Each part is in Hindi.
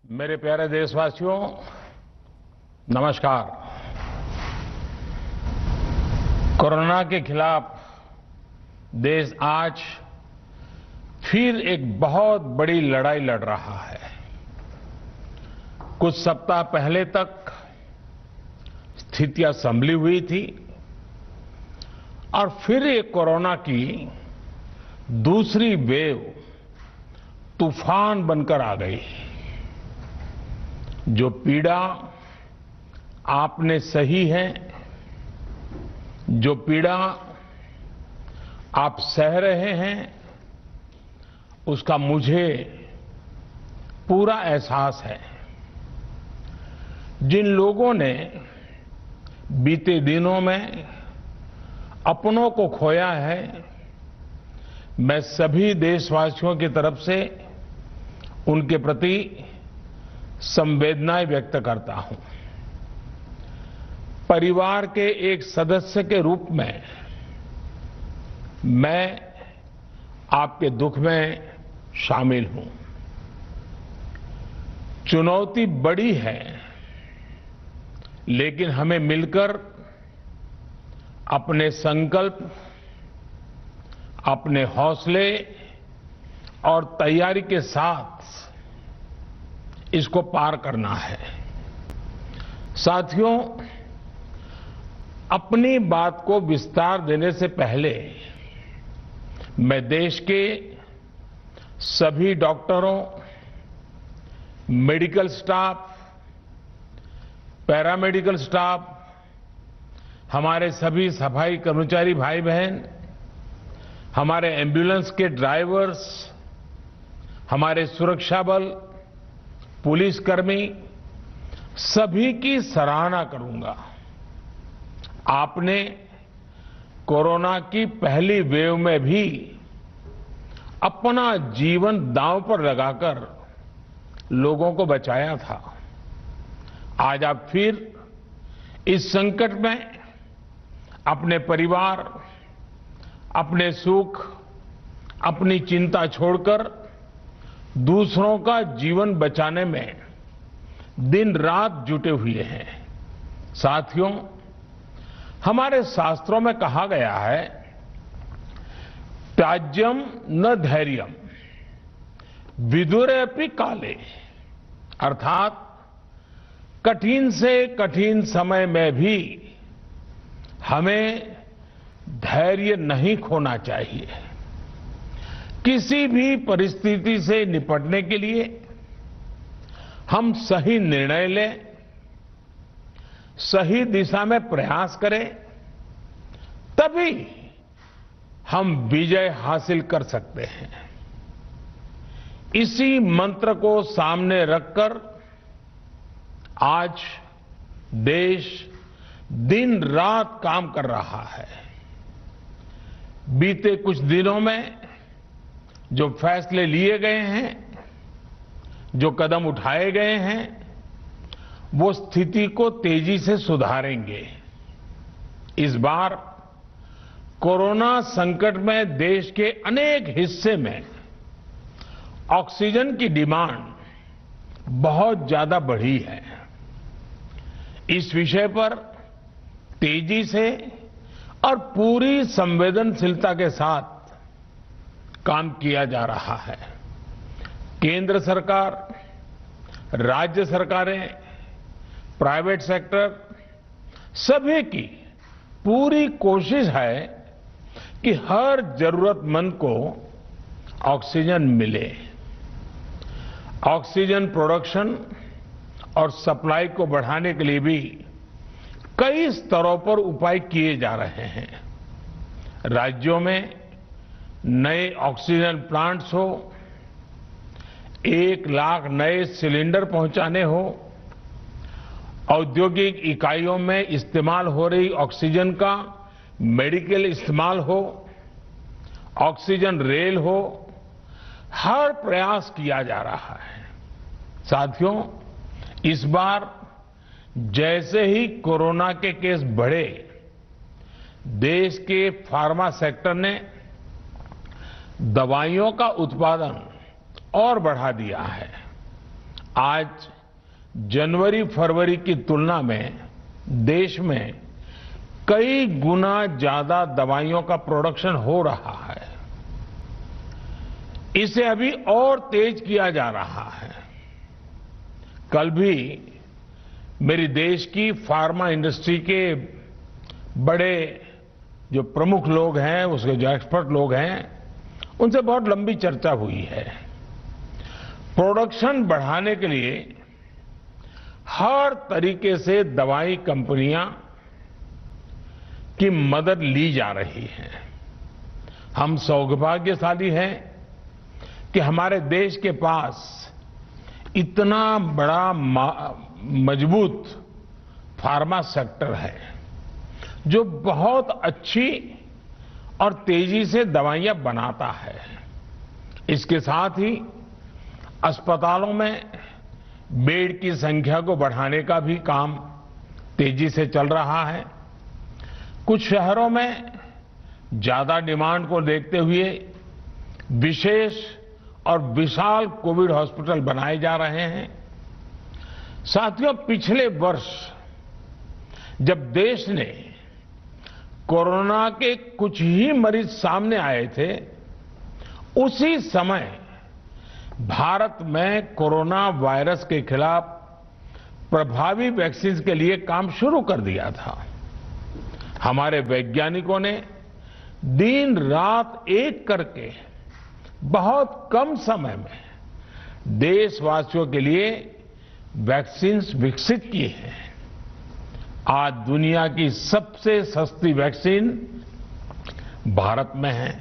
मेरे प्यारे देशवासियों, नमस्कार। कोरोना के खिलाफ देश आज फिर एक बहुत बड़ी लड़ाई लड़ रहा है। कुछ सप्ताह पहले तक स्थितियां संभली हुई थी और फिर एक कोरोना की दूसरी वेव तूफान बनकर आ गई। जो पीड़ा आपने सही है, जो पीड़ा आप सह रहे हैं, उसका मुझे पूरा एहसास है। जिन लोगों ने बीते दिनों में अपनों को खोया है, मैं सभी देशवासियों की तरफ से उनके प्रति संवेदनाएं व्यक्त करता हूं। परिवार के एक सदस्य के रूप में मैं आपके दुख में शामिल हूं। चुनौती बड़ी है, लेकिन हमें मिलकर अपने संकल्प, अपने हौसले और तैयारी के साथ इसको पार करना है। साथियों, अपनी बात को विस्तार देने से पहले मैं देश के सभी डॉक्टरों, मेडिकल स्टाफ, पैरामेडिकल स्टाफ, हमारे सभी सफाई कर्मचारी भाई बहन, हमारे एम्बुलेंस के ड्राइवर्स, हमारे सुरक्षा बल, पुलिसकर्मी, सभी की सराहना करूंगा। आपने कोरोना की पहली वेव में भी अपना जीवन दांव पर लगाकर लोगों को बचाया था। आज आप फिर इस संकट में अपने परिवार, अपने सुख, अपनी चिंता छोड़कर दूसरों का जीवन बचाने में दिन रात जुटे हुए हैं। साथियों, हमारे शास्त्रों में कहा गया है, त्याज्यम न धैर्यम विदुरेऽपि काले, अर्थात कठिन से कठिन समय में भी हमें धैर्य नहीं खोना चाहिए। किसी भी परिस्थिति से निपटने के लिए हम सही निर्णय लें, सही दिशा में प्रयास करें, तभी हम विजय हासिल कर सकते हैं। इसी मंत्र को सामने रखकर आज देश दिन रात काम कर रहा है। बीते कुछ दिनों में जो फैसले लिए गए हैं, जो कदम उठाए गए हैं, वो स्थिति को तेजी से सुधारेंगे। इस बार कोरोना संकट में देश के अनेक हिस्से में ऑक्सीजन की डिमांड बहुत ज्यादा बढ़ी है। इस विषय पर तेजी से और पूरी संवेदनशीलता के साथ काम किया जा रहा है। केंद्र सरकार, राज्य सरकारें, प्राइवेट सेक्टर, सभी की पूरी कोशिश है कि हर जरूरतमंद को ऑक्सीजन मिले। ऑक्सीजन प्रोडक्शन और सप्लाई को बढ़ाने के लिए भी कई स्तरों पर उपाय किए जा रहे हैं। राज्यों में नए ऑक्सीजन प्लांट्स हो, 1 लाख नए सिलेंडर पहुंचाने हो, औद्योगिक इकाइयों में इस्तेमाल हो रही ऑक्सीजन का मेडिकल इस्तेमाल हो, ऑक्सीजन रेल हो, हर प्रयास किया जा रहा है। साथियों, इस बार जैसे ही कोरोना के केस बढ़े, देश के फार्मा सेक्टर ने दवाइयों का उत्पादन और बढ़ा दिया है। आज जनवरी फरवरी की तुलना में देश में कई गुना ज्यादा दवाइयों का प्रोडक्शन हो रहा है। इसे अभी और तेज किया जा रहा है। कल भी मेरी देश की फार्मा इंडस्ट्री के बड़े जो प्रमुख लोग हैं, उसके जो एक्सपर्ट लोग हैं, उनसे बहुत लंबी चर्चा हुई है। प्रोडक्शन बढ़ाने के लिए हर तरीके से दवाई कंपनियां की मदद ली जा रही है। हम सौभाग्यशाली हैं कि हमारे देश के पास इतना बड़ा मजबूत फार्मा सेक्टर है जो बहुत अच्छी और तेजी से दवाइयां बनाता है। इसके साथ ही अस्पतालों में बेड की संख्या को बढ़ाने का भी काम तेजी से चल रहा है। कुछ शहरों में ज्यादा डिमांड को देखते हुए विशेष और विशाल कोविड हॉस्पिटल बनाए जा रहे हैं। साथियों, पिछले वर्ष जब देश ने कोरोना के कुछ ही मरीज सामने आए थे, उसी समय भारत में कोरोना वायरस के खिलाफ प्रभावी वैक्सीन के लिए काम शुरू कर दिया था। हमारे वैज्ञानिकों ने दिन रात एक करके बहुत कम समय में देशवासियों के लिए वैक्सीन विकसित की है। आज दुनिया की सबसे सस्ती वैक्सीन भारत में है।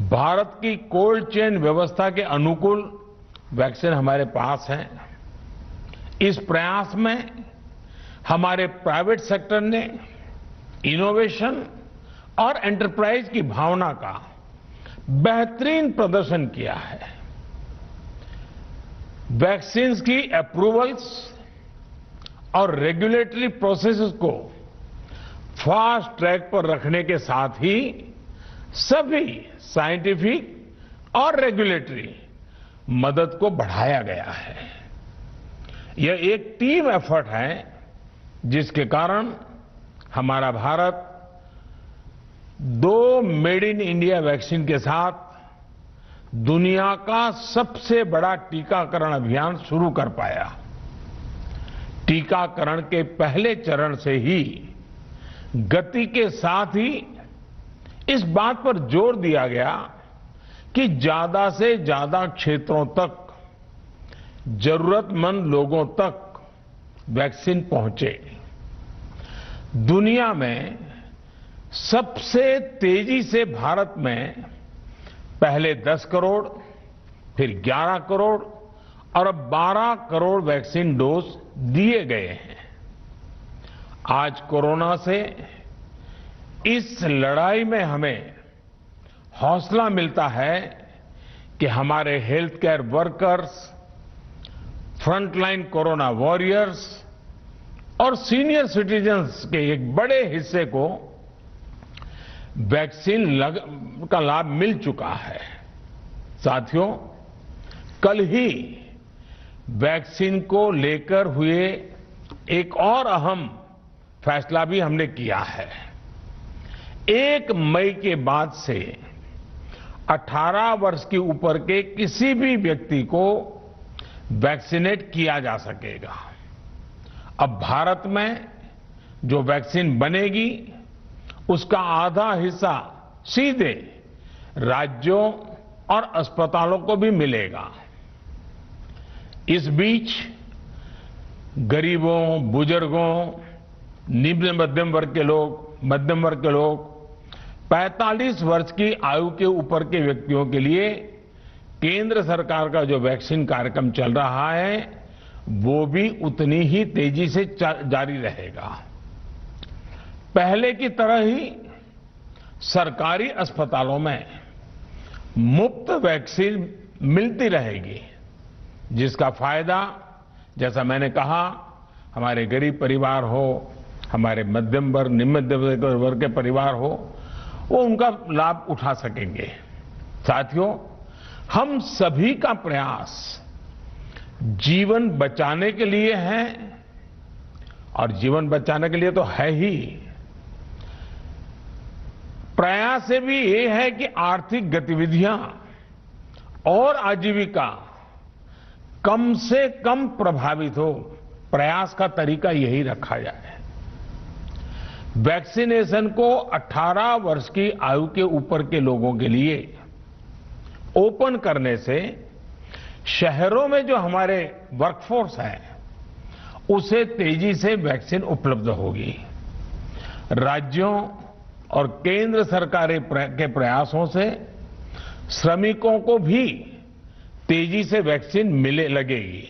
भारत की कोल्ड चेन व्यवस्था के अनुकूल वैक्सीन हमारे पास है। इस प्रयास में हमारे प्राइवेट सेक्टर ने इनोवेशन और एंटरप्राइज की भावना का बेहतरीन प्रदर्शन किया है। वैक्सीन की अप्रूवल्स और रेगुलेटरी प्रोसेसेस को फास्ट ट्रैक पर रखने के साथ ही सभी साइंटिफिक और रेगुलेटरी मदद को बढ़ाया गया है। यह एक टीम एफर्ट है जिसके कारण हमारा Bharat 2 made in India vaccine के साथ दुनिया का सबसे बड़ा टीकाकरण अभियान शुरू कर पाया। टीकाकरण के पहले चरण से ही गति के साथ ही इस बात पर जोर दिया गया कि ज्यादा से ज्यादा क्षेत्रों तक, जरूरतमंद लोगों तक वैक्सीन पहुंचे। दुनिया में सबसे तेजी से भारत में पहले 10 करोड़, फिर 11 करोड़ और अब 12 करोड़ वैक्सीन डोज दिए गए हैं। आज कोरोना से इस लड़ाई में हमें हौसला मिलता है कि हमारे health care workers, frontline corona warriors और सीनियर सिटीजन्स के एक बड़े हिस्से को वैक्सीन का लाभ मिल चुका है। साथियों, कल ही वैक्सीन को लेकर हुए एक और अहम फैसला भी हमने किया है। 1 मई के बाद से 18 वर्ष के ऊपर के किसी भी व्यक्ति को वैक्सीनेट किया जा सकेगा। अब भारत में जो वैक्सीन बनेगी उसका आधा हिस्सा सीधे राज्यों और अस्पतालों को भी मिलेगा। इस बीच गरीबों, बुजुर्गों, निम्न मध्यम वर्ग के लोग, 45 वर्ष की आयु के ऊपर के व्यक्तियों के लिए केंद्र सरकार का जो वैक्सीन कार्यक्रम चल रहा है वो भी उतनी ही तेजी से जारी रहेगा। पहले की तरह ही सरकारी अस्पतालों में मुफ्त वैक्सीन मिलती रहेगी, जिसका फायदा, जैसा मैंने कहा, हमारे गरीब परिवार हो, हमारे मध्यम वर्ग, निम्न मध्यम वर्ग के परिवार हो, वो उनका लाभ उठा सकेंगे। साथियों, हम सभी का प्रयास जीवन बचाने के लिए है, और जीवन बचाने के लिए तो है ही, प्रयास से भी ये है कि आर्थिक गतिविधियां और आजीविका कम से कम प्रभावित हो। प्रयास का तरीका यही रखा जाए। वैक्सीनेशन को 18 वर्ष की आयु के ऊपर के लोगों के लिए ओपन करने से शहरों में जो हमारे वर्कफोर्स है उसे तेजी से वैक्सीन उपलब्ध होगी। राज्यों और केंद्र सरकार के प्रयासों से श्रमिकों को भी तेजी से वैक्सीन मिले लगेगी।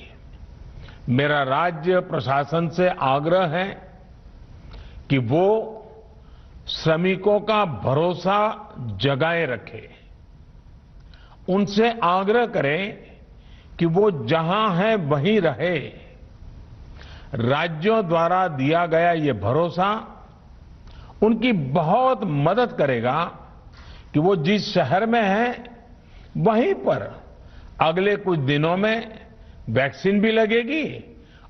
मेरा राज्य प्रशासन से आग्रह है कि वो श्रमिकों का भरोसा जगाए रखे। उनसे आग्रह करें कि वो जहां है वहीं रहे। राज्यों द्वारा दिया गया ये भरोसा उनकी बहुत मदद करेगा कि वो जिस शहर में हैं वहीं पर अगले कुछ दिनों में वैक्सीन भी लगेगी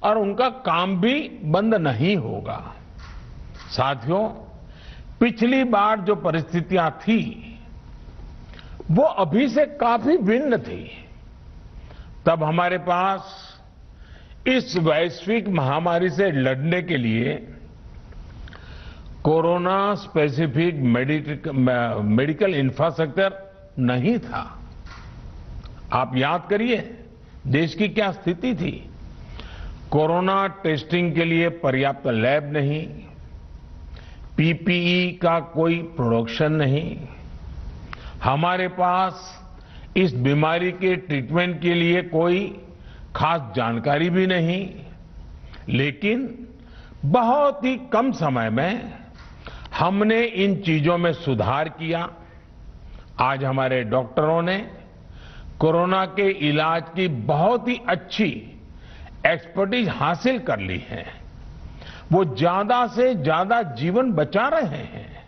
और उनका काम भी बंद नहीं होगा। साथियों, पिछली बार जो परिस्थितियां थी वो अभी से काफी भिन्न थी। तब हमारे पास इस वैश्विक महामारी से लड़ने के लिए कोरोना स्पेसिफिक मेडिकल इंफ्रास्ट्रक्चर नहीं था। आप याद करिए देश की क्या स्थिति थी। कोरोना टेस्टिंग के लिए पर्याप्त लैब नहीं, पीपीई का कोई प्रोडक्शन नहीं, हमारे पास इस बीमारी के ट्रीटमेंट के लिए कोई खास जानकारी भी नहीं। लेकिन बहुत ही कम समय में हमने इन चीजों में सुधार किया। आज हमारे डॉक्टरों ने कोरोना के इलाज की बहुत ही अच्छी एक्सपर्टीज हासिल कर ली है। वो ज्यादा से ज्यादा जीवन बचा रहे हैं।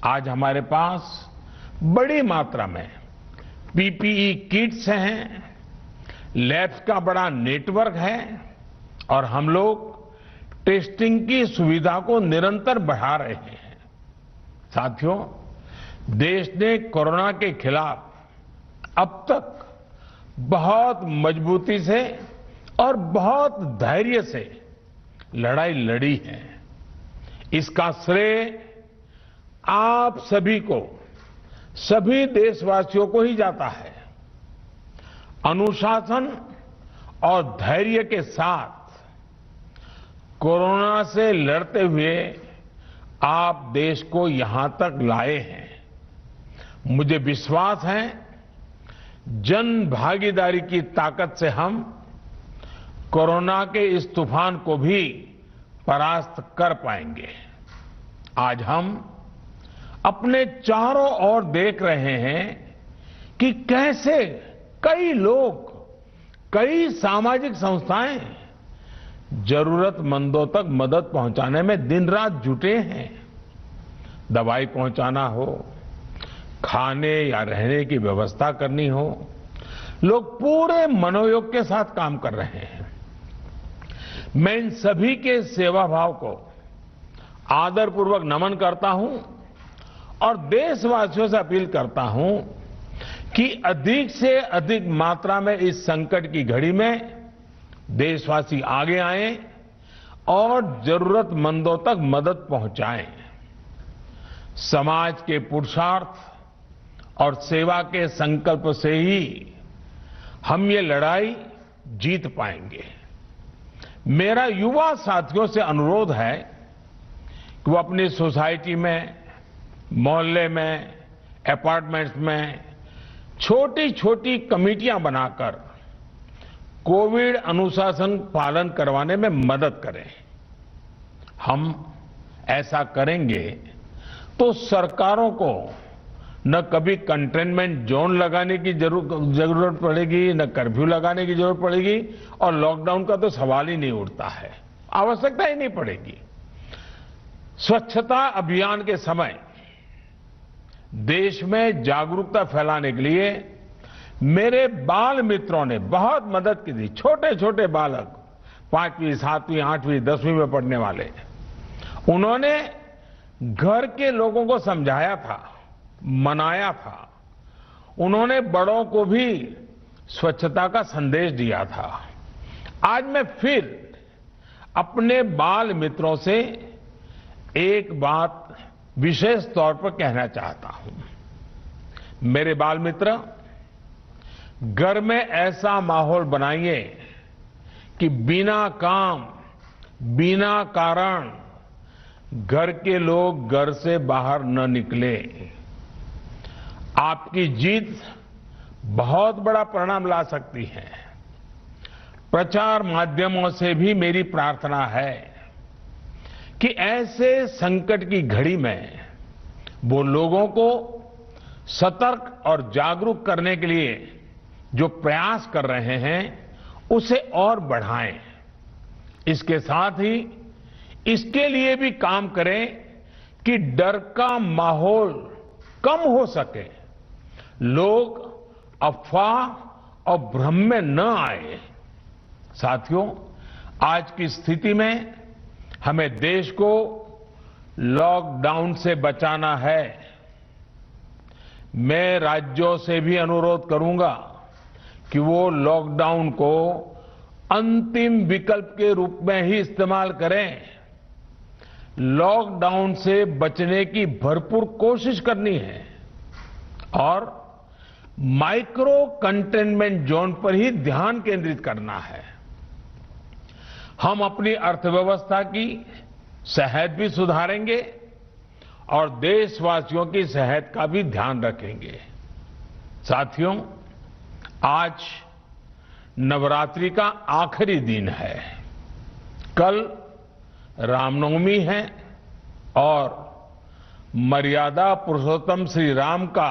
आज हमारे पास बड़ी मात्रा में पीपीई किट्स हैं, लैब्स का बड़ा नेटवर्क है और हम लोग टेस्टिंग की सुविधा को निरंतर बढ़ा रहे हैं। साथियों, देश ने कोरोना के खिलाफ अब तक बहुत मजबूती से और बहुत धैर्य से लड़ाई लड़ी है। इसका श्रेय आप सभी को, सभी देशवासियों को ही जाता है। अनुशासन और धैर्य के साथ कोरोना से लड़ते हुए आप देश को यहां तक लाए हैं। मुझे विश्वास है जन भागीदारी की ताकत से हम कोरोना के इस तूफान को भी परास्त कर पाएंगे। आज हम अपने चारों ओर देख रहे हैं कि कैसे कई लोग, कई सामाजिक संस्थाएं जरूरतमंदों तक मदद पहुंचाने में दिन रात जुटे हैं। दवाई पहुंचाना हो, खाने या रहने की व्यवस्था करनी हो, लोग पूरे मनोयोग के साथ काम कर रहे हैं। मैं इन सभी के सेवा भाव को आदरपूर्वक नमन करता हूं और देशवासियों से अपील करता हूं कि अधिक से अधिक मात्रा में इस संकट की घड़ी में देशवासी आगे आएं और जरूरतमंदों तक मदद पहुंचाएं। समाज के पुरुषार्थ और सेवा के संकल्प से ही हम ये लड़ाई जीत पाएंगे। मेरा युवा साथियों से अनुरोध है कि वो अपनी सोसाइटी में, मोहल्ले में, अपार्टमेंट्स में छोटी छोटी कमेटियां बनाकर कोविड अनुशासन पालन करवाने में मदद करें। हम ऐसा करेंगे तो सरकारों को न कभी कंटेनमेंट जोन लगाने की जरूरत पड़ेगी, न कर्फ्यू लगाने की जरूरत पड़ेगी और लॉकडाउन का तो सवाल ही नहीं उठता है, आवश्यकता ही नहीं पड़ेगी। स्वच्छता अभियान के समय देश में जागरूकता फैलाने के लिए मेरे बाल मित्रों ने बहुत मदद की थी। छोटे छोटे बालक 5वीं, 7वीं, 8वीं, 10वीं में पढ़ने वाले, उन्होंने घर के लोगों को समझाया था, मनाया था। उन्होंने बड़ों को भी स्वच्छता का संदेश दिया था। आज मैं फिर अपने बाल मित्रों से एक बात विशेष तौर पर कहना चाहता हूं। मेरे बाल मित्र, घर में ऐसा माहौल बनाइए कि बिना काम, बिना कारण घर के लोग घर से बाहर न निकले। आपकी जीत बहुत बड़ा परिणाम ला सकती है। प्रचार माध्यमों से भी मेरी प्रार्थना है कि ऐसे संकट की घड़ी में वो लोगों को सतर्क और जागरूक करने के लिए जो प्रयास कर रहे हैं उसे और बढ़ाएं। इसके साथ ही इसके लिए भी काम करें कि डर का माहौल कम हो सके, लोग अफवाह और भ्रम में न आए। साथियों, आज की स्थिति में हमें देश को लॉकडाउन से बचाना है। मैं राज्यों से भी अनुरोध करूंगा कि वो लॉकडाउन को अंतिम विकल्प के रूप में ही इस्तेमाल करें। लॉकडाउन से बचने की भरपूर कोशिश करनी है और माइक्रो कंटेनमेंट जोन पर ही ध्यान केंद्रित करना है। हम अपनी अर्थव्यवस्था की सेहत भी सुधारेंगे और देशवासियों की सेहत का भी ध्यान रखेंगे। साथियों, आज नवरात्रि का आखिरी दिन है। कल रामनवमी है और मर्यादा पुरुषोत्तम श्री राम का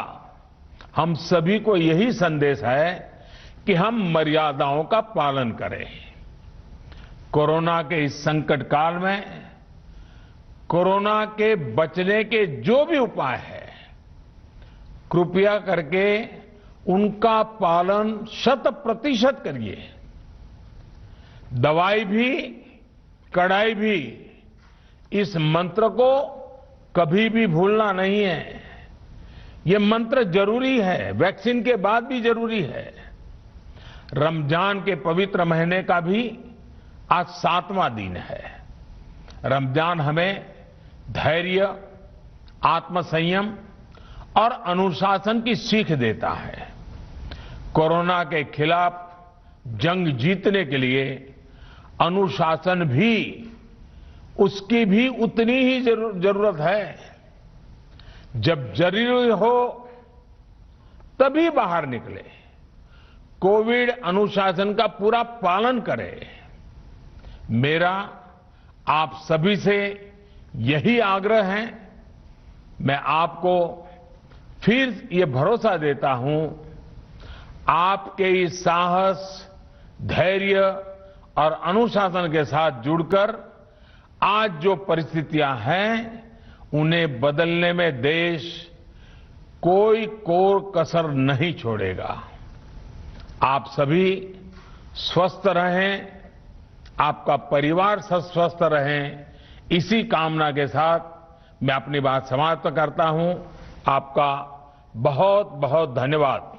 हम सभी को यही संदेश है कि हम मर्यादाओं का पालन करें। कोरोना के इस संकट काल में कोरोना के बचने के जो भी उपाय है, कृपया करके उनका पालन 100% करिए। दवाई भी, कड़ाई भी, इस मंत्र को कभी भी भूलना नहीं है। ये मंत्र जरूरी है, वैक्सीन के बाद भी जरूरी है। रमजान के पवित्र महीने का भी आज 7वां दिन है। रमजान हमें धैर्य, आत्मसंयम और अनुशासन की सीख देता है। कोरोना के खिलाफ जंग जीतने के लिए अनुशासन भी, उसकी भी उतनी ही जरूरत है। जब जरूरी हो तभी बाहर निकले। कोविड अनुशासन का पूरा पालन करें। मेरा आप सभी से यही आग्रह है। मैं आपको फिर ये भरोसा देता हूं, आपके इस साहस, धैर्य और अनुशासन के साथ जुड़कर आज जो परिस्थितियां हैं उन्हें बदलने में देश कोई कोर कसर नहीं छोड़ेगा। आप सभी स्वस्थ रहें, आपका परिवार स्वस्थ रहे, इसी कामना के साथ मैं अपनी बात समाप्त करता हूं। आपका बहुत बहुत धन्यवाद।